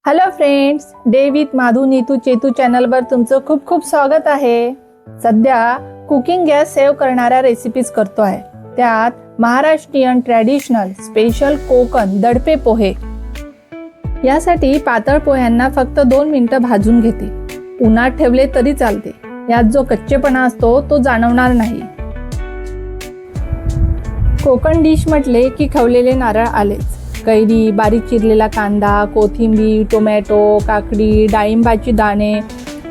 Hello friends, day with Madhu Neetu Chetu चॅनलवर तुमचं खूप खूप स्वागत आहे. सध्या कुकिंग गॅस सेव्ह करणाऱ्या रेसिपीज करतो आहे. त्यात महाराष्ट्रीयन ट्रॅडिशनल स्पेशल कोकण दडपे पोहे. यासाठी पातळ पोह्यांना फक्त 2 मिनिटं भाजून घेते. उन्हात ठेवले तरी चालते. यात जो कच्चेपणा असतो तो जाणवणार नाही. कोकण डिश म्हटले की खवलेले नारळ आलेच. कैरी, बारीक चिरलेला कांदा, कोथिंबीर, टोमॅटो, काकडी, डाळिंबाची दाणे,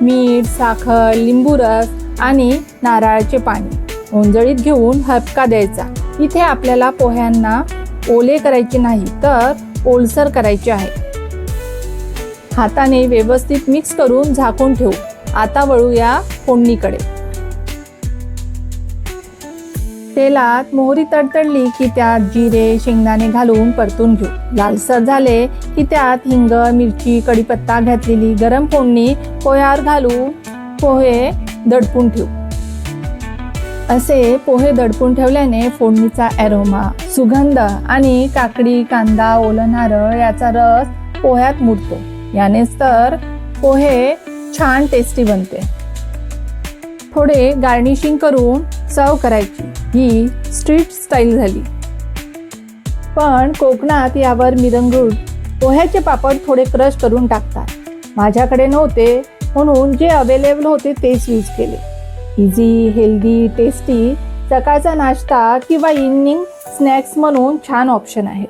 मीठ, साखर, लिंबू रस आणि नारळाचे पाणी ओंजळीत घेऊन हबका द्यायचा. इथे आपल्याला पोह्यांना ओले करायचे नाही तर ओलसर करायचे आहे. हाताने व्यवस्थित मिक्स करून झाकून ठेवू. आता वळूया फोडणीकडे. तेलात मोहरी तडतडली की त्यात जिरे, शेंगदाणे घालून परतून घेऊ. लालसर झाले की त्यात हिंग, मिरची, कढीपत्ता घातलेली गरम फोडणी पोह्यावर घालून पोहे दडपून ठेवू. असे पोहे दडपून ठेवल्याने फोडणीचा ॲरोमा, सुगंध आणि काकडी, कांदा, ओलं नारळ याचा रस पोह्यात मुरतो. यानेच तर पोहे छान टेस्टी बनते. थोडे गार्निशिंग करून सर्व करायची. ही स्ट्रीट स्टाईल झाली. पण कोकणात यावर मिरंगूट पोह्याचे पापड थोडे क्रश करून टाकतात. माझ्याकडे नव्हते म्हणून जे अवेलेबल होते तेच यूज केले. इझी, हेल्दी, टेस्टी सकाळचा नाश्ता किंवा इव्हनिंग स्नॅक्स म्हणून छान ऑप्शन आहे.